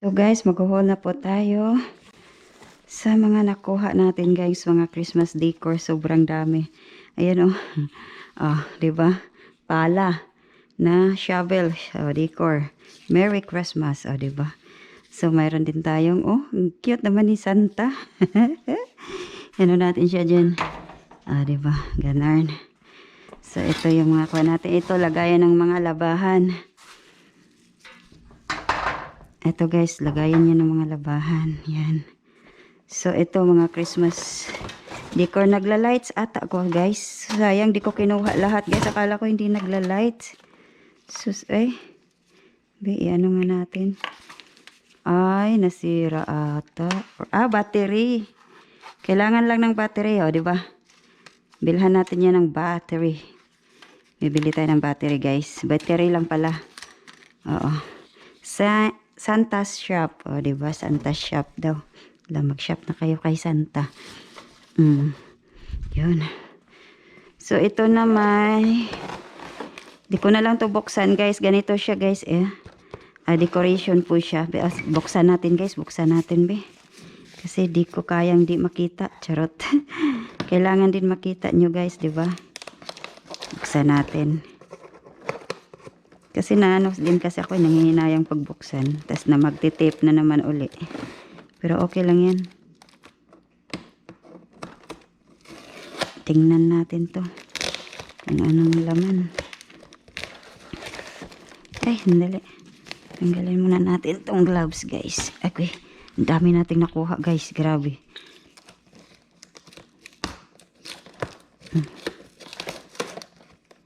So guys, mag-haul na po tayo sa mga nakuha natin guys, mga Christmas decor, sobrang dami. Ayan oh. Ah, 'di ba? Pala na shovel, decor. Merry Christmas, 'di ba? So mayroon din tayong ang cute naman ni Santa. Ano natin siya diyan? 'Di ba? Ganarn. So ito yung mga kuha natin. Ito lagayan ng mga labahan. Ito guys, lagayan niya ng mga labahan. Yan. So ito mga Christmas decor. Nagla-lights ata ko guys. Sayang di ko kinuha lahat guys. Akala ko hindi nagla-lights. Sus ano nga natin. Ay, nasira ata. Battery. Kailangan lang ng battery, di ba? Bilhan natin yan ng battery. Bibili tayo ng battery guys. Battery lang pala. Oo. Santa's shop, di ba? Santa's shop daw. Mag-shop na kayo kay Santa. Yun. So ito naman, di ko na lang to buksan guys. Ganito siya guys decoration po siya. Buksan natin guys. Buksan natin be. Kasi di ko kayang di makita. Charot. Kailangan din makita nyo guys, di ba? Buksan natin. Kasi din kasi ako nangihinayang pagbuksan. Tapos na magtitape na naman uli. Pero okay lang yan. Tingnan natin to. Kung anong laman. Ay, handali. Tanggalin muna natin tong gloves guys. Okay. Ang dami nating nakuha guys. Grabe.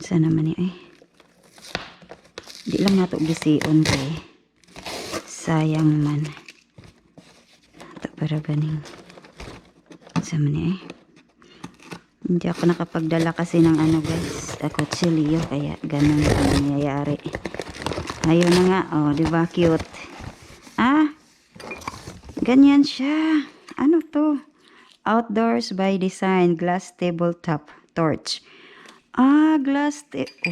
Saan naman niya Di lang nato gisiyon kay sayang man. Ito para ganing. Saan man Hindi ako nakapagdala kasi ng guys. Kutsilyo kaya ganun ang nangyayari. Ayun na nga. Di ba cute? Ganyan siya. Ano to? Outdoors by Design glass tabletop torch.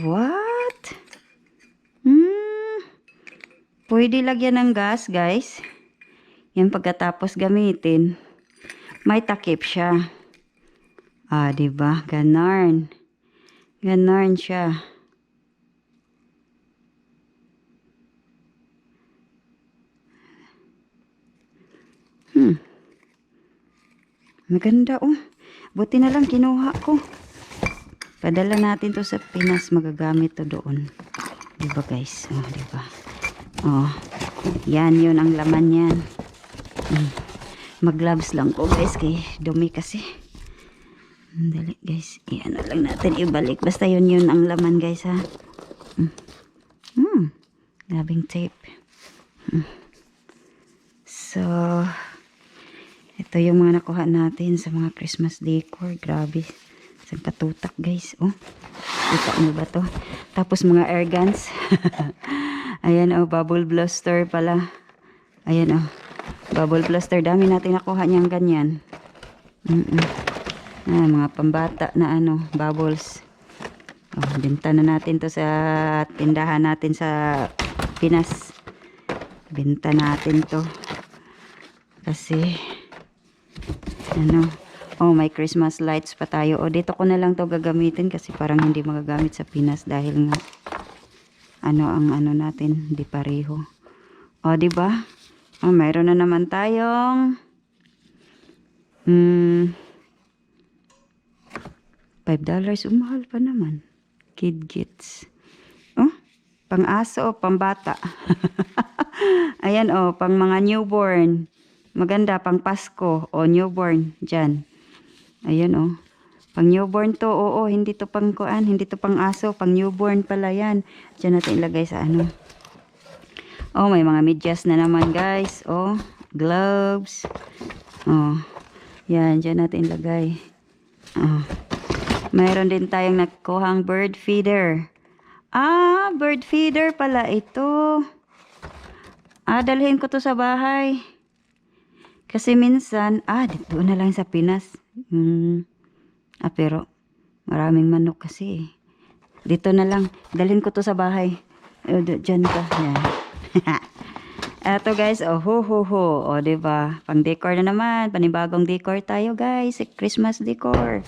What? Pwede lagyan ng gas, guys. Yan pagkatapos gamitin. May takip siya. Diba? Ganarn. Ganarn siya. Maganda, Buti na lang kinuha ko. Padala natin to sa Pinas. Magagamit to doon. Diba, guys? Diba? Yan, yun ang laman yan. Mag-gloves lang ko guys kay dumi kasi. Dali guys, ano lang natin ibalik. Basta yun ang laman guys ha. Grabing tape. So, ito yung mga nakuha natin sa mga Christmas decor. Grabe. Isang katutak guys. Kita nyo ba to? Tapos mga air guns. Ayan bubble blaster pala. Ayan bubble blaster. Dami natin nakuha niyang ganyan. Mga pambata na bubbles. Benta na natin to sa tindahan natin sa Pinas. Benta natin to. Kasi may Christmas lights pa tayo. Dito ko na lang to gagamitin kasi parang hindi magagamit sa Pinas dahil nga ang natin di pareho. Di ba? Mayroon na naman tayong $5. Mahal pa naman. Kidgets. Pang aso o pang bata. Ayan pang mga newborn. Maganda pang Pasko o newborn dyan. Ayan pang newborn to. Hindi to pang kuan, hindi to pang aso, pang newborn pala yan. Diyan natin ilagay sa may mga medyas na naman guys. Gloves. Yan, diyan natin ilagay. Mayroon din tayong nakuhang bird feeder. Bird feeder pala ito. Dalhin ko to sa bahay. Kasi minsan, dito na lang sa Pinas. Pero maraming manok kasi. Dito na lang. Dalhin ko to sa bahay. Diyan ka. Yan. Eto guys, oh ho ho ho. O, diba? Pang decor na naman. Panibagong decor tayo guys. Christmas decor.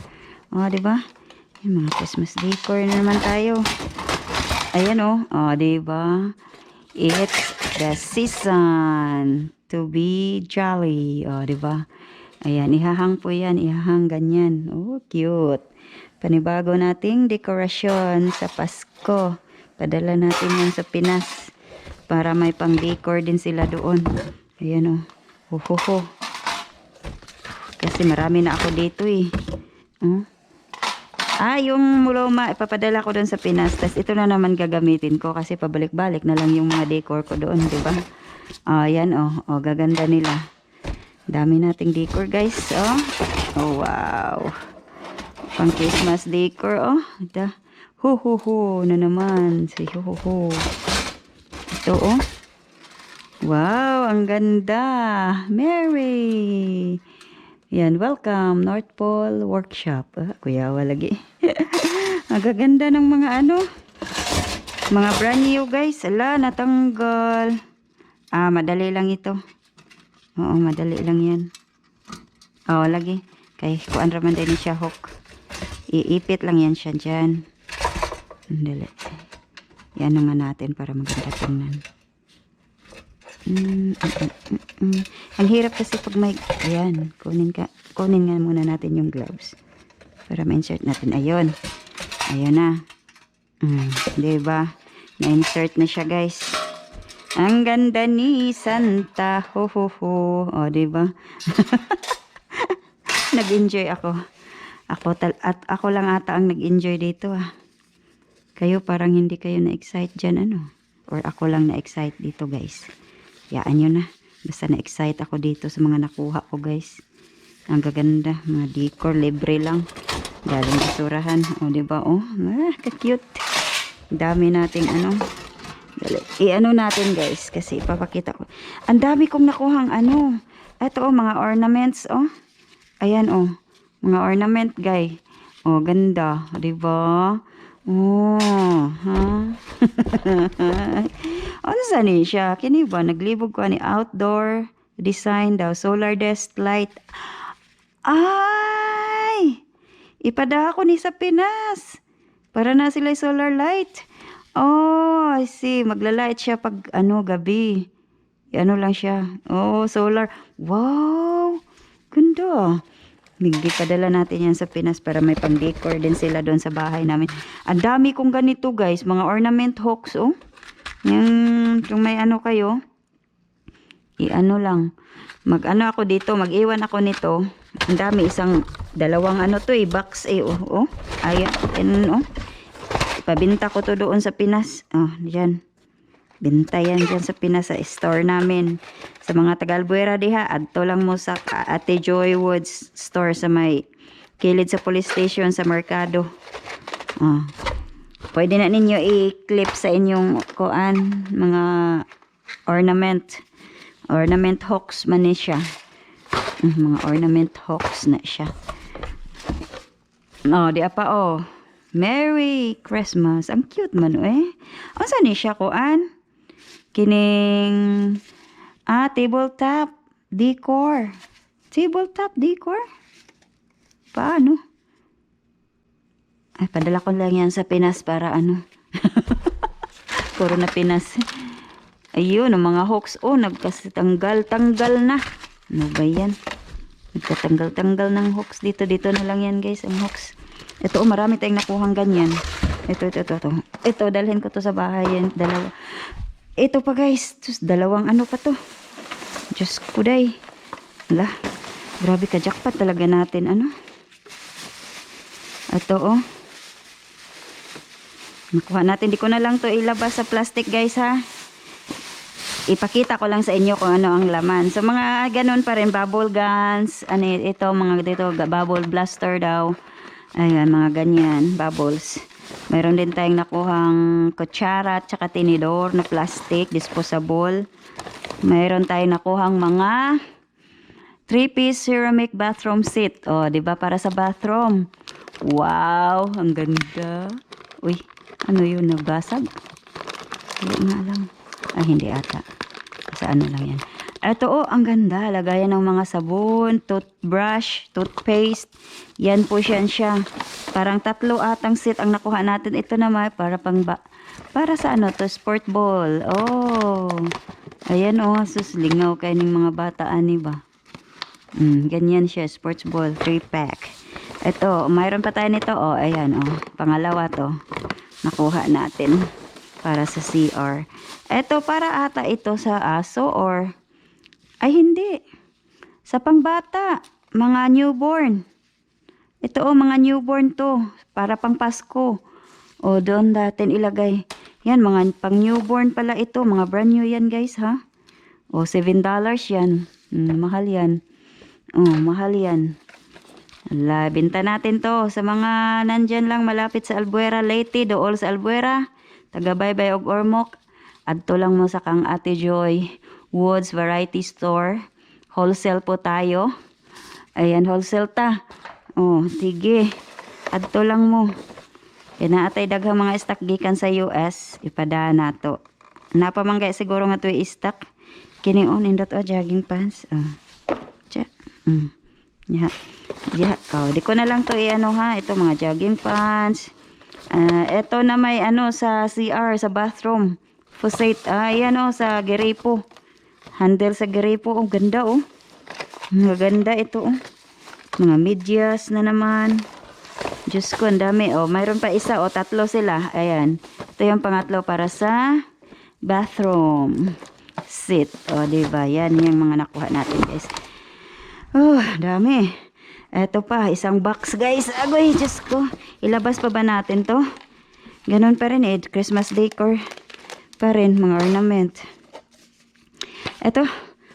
O, diba? Yung mga Christmas decor na naman tayo. Ayan o. O, diba? It's the season to be jolly. O, diba? Ayan, ihahang po yan. Ihahang ganyan. Oh, cute. Panibago nating dekorasyon sa Pasko. Padala natin yan sa Pinas. Para may pang-decor din sila doon. Ayan o. Ho, ho, ho. Kasi marami na ako dito eh. Yung muloma, ipapadala ko doon sa Pinas. Tapos ito na naman gagamitin ko kasi pabalik-balik na lang yung mga decor ko doon, di ba? Ayan o. Gaganda nila. Dami nating decor guys. Oh, wow. Pang Christmas decor, Ho, ho, ho. Na naman. Si ho, ho, ho. Ito, wow, ang ganda. Mary. Yan, welcome. North Pole Workshop. Kuya, lagi. Ang gaganda ng mga mga brand new guys. Ala, natanggal. Madali lang ito. Oo, madali lang yan. Lagi. Kay, kuan raman din siya hook. Iipit lang yan siya dyan. Dali. Yan nga natin para maganda tingnan. Ang hirap kasi pag may... Ayan. Kunin nga muna natin yung gloves. Para ma-insert natin. Ayun. Ayun na. Diba? Na-insert na siya guys. Ang ganda ni Santa. Ho ho ho. Diba? Nag-enjoy ako. Ako lang ata ang nag-enjoy dito Kayo parang hindi kayo na-excite dyan or ako lang na-excite dito guys. Yaan nyo na. Basta na-excite ako dito sa mga nakuha ko guys. Ang gaganda. Mga decor. Libre lang. Galing basurahan. Diba ka-cute. Dami nating natin guys. Kasi ipapakita ko. Ang dami kong nakuhang Ito mga ornaments Ayan mga ornament guys. Ganda. Diba? Ano sa siya? Kini ba? Naglibog ko ni outdoor design daw. Solar desk light. Ay! Ipada ko ni sa Pinas. Para na sila solar light. I see. Magla-light siya pag gabi. Lang siya. Solar. Wow! Ganda. Padala natin yan sa Pinas para may pang-decor din sila doon sa bahay namin. Ang dami kong ganito guys. Mga ornament hooks kung may kayo. Lang. Ako dito. Mag-iwan ako nito. Ang dami. Dalawang box Ayan. Pabinta ko to doon sa Pinas. Diyan. Binta yan dyan sa Pinas sa store namin. Sa mga Tagalbuera diha, adto lang mo sa Ate Joy Woods store sa may kilid sa police station sa Mercado. Pwede na ninyo i-clip sa inyong mga ornament hooks man ni siya. Mga ornament hooks na siya. Di pa Merry Christmas. Ang cute man Asa ni siya kining tabletop decor. Tabletop decor? Paano? Padala ko lang yan sa Pinas para Puro na Pinas. Ayun, ang mga hooks. Nagkasitanggal-tanggal na. Ano ba yan? Nagkatanggal-tanggal ng hooks. Dito na lang yan guys, ang hooks. Ito, marami tayong nakuhang ganyan. Ito. Ito, dalhin ko to sa bahay yan. Dalawa. Ito pa guys, dalawang pa to. Diyos ko day. Grabe ka, jackpot talaga natin. Ito nakuha natin. Di ko na lang to ilabas sa plastic guys Ipakita ko lang sa inyo kung ano ang laman. So mga ganun pa rin, bubble guns. Ito, mga dito, bubble blaster daw. Ayan, mga ganyan, bubbles. Mayroon din tayong nakuhang kutsara at saka tinidor na plastic, disposable. Mayroon tayong nakuhang mga 3-piece ceramic bathroom set. Diba para sa bathroom? Wow, ang ganda. Uy, ano yun, nabasag? Hindi nga lang. Hindi ata. Sa ano lang yan. Ito oh, ang ganda. Lagayan ng mga sabon, toothbrush, toothpaste. Yan po siya. Parang 3 atang set ang nakuha natin. Ito naman para para sa ano to, sport ball. Oh. Ayan oh, suslingaw kayo ng mga bata ani ba. Ganyan siya, sports ball, 3-pack. Ito, mayroon pa tayo nito oh. Ayan oh, pangalawa to. Nakuha natin para sa CR. Ito para ata ito sa aso or ay hindi. Sa pangbata, mga newborn. Ito oh, mga newborn to. Para pang Pasko. O doon natin ilagay. Yan, mga pang newborn pala ito. Mga brand new yan guys ha. O $7 yan. Mahal yan. Oh, mahal yan. Ala, binta natin to sa mga nandyan lang malapit sa Albuera, Leyte, dool sa Albuera. Taga-Baybay og Ormoc. Adto lang mo sa kang Ate Joy Woods Variety Store. Wholesale po tayo. Ayan, wholesale ta. Oh, sige. Adto lang mo. Kinaatay daghang mga stock gikan sa US. Ipada na to. Napamanggay siguro nga to i-stock. Kini on indot o jogging pants. Oh. Tsa. Ya. Ya. Oh, di ko na lang to i-ano ha. Ito mga jogging pants. Ito na may ano sa CR, sa bathroom. Faucet. Ayan o, sa Gerepo. Handle sa Gerepo. Oh, ganda oh. Maganda ito oh. Mga medyas na naman. Diyos ko, ang dami. Oh, mayroon pa isa. O, 3 sila. Ayan. Ito yung pangatlo para sa bathroom seat. O, diba? Yan yung mga nakuha natin, guys. Oh, dami. Ito pa, isang box, guys. Agoy, Diyos ko. Ilabas pa ba natin to? Ganun pa rin eh. Christmas decor pa rin. Mga ornament. Ito,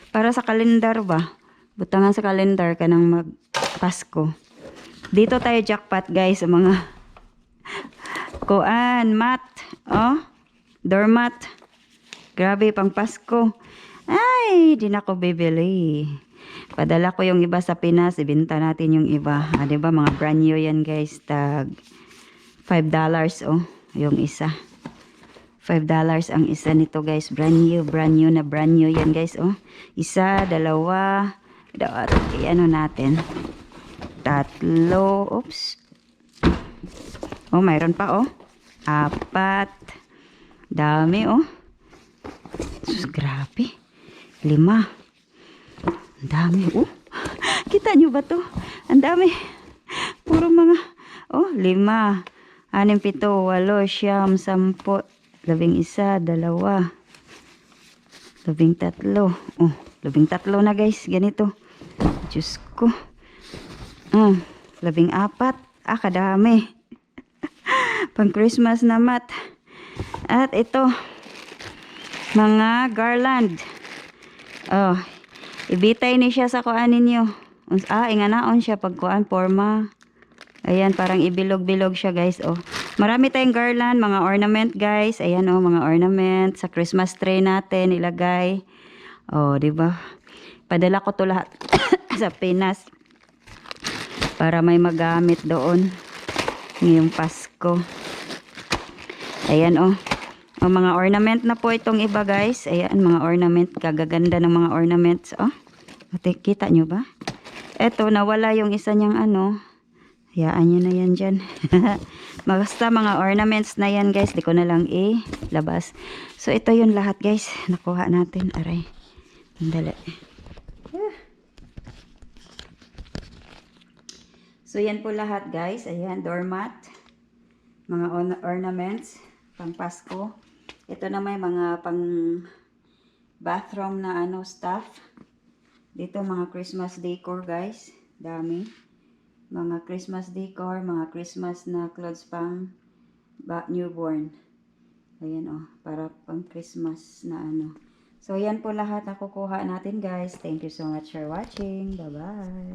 para sa kalendar ba? Butangan sa kalendar ka ng mag-Pasko. Dito tayo jackpot guys sa mga kuan, mat, oh, doormat. Grabe pang Pasko. Ay, di na ko bibili. Padala ko yung iba sa Pinas, ibenta natin yung iba. Diba mga brand new yan guys, tag $5 oh, yung isa. $5 ang isa nito guys, brand new yan guys oh. Isa, dalawa, ano natin. 3, oops. Oh, mayroon pa oh. 4. Dami oh. Sus, grabe. 5. Ang dami oh. Kita nyo ba to? Ang dami. Puro mga, oh, 5, 6, 7, 8, 9, 10, 11, 2, 13. Oh, 13 na guys. Ganito. Diyos ko. 14. Kadami. Pang Christmas na mat. At ito. Mga garland. Oh. Ibitay ni siya sa kuan ninyo. Inganaon siya pag kuan forma. Ayan, parang ibilog-bilog siya guys. Oh. Marami tayong garland, mga ornament guys. Ayan oh, mga ornament sa Christmas tree natin ilagay. Oh, 'di ba? Padala ko to lahat sa Pinas para may magamit doon ngayong Pasko. Ayan oh. O, mga ornament na po itong iba guys. Ayan, mga ornament. Kagaganda ng mga ornaments. Oh, kita nyo ba? Eto, nawala yung isa niyang ano. Hayaan nyo na yan dyan. Basta mga ornaments na yan guys. Di ko na lang labas. So, ito yun lahat guys. Nakuha natin. Aray. Dali. So, yan po lahat guys. Ayan, doormat. Mga ornaments. Pang Pasko. Ito na may mga pang bathroom na ano stuff. Dito mga Christmas decor guys. Dami. Mga Christmas decor, mga Christmas na clothes pang newborn. Ayan oh, para pang Christmas na ano. So yan po lahat na kukuha natin guys. Thank you so much for watching. Bye bye.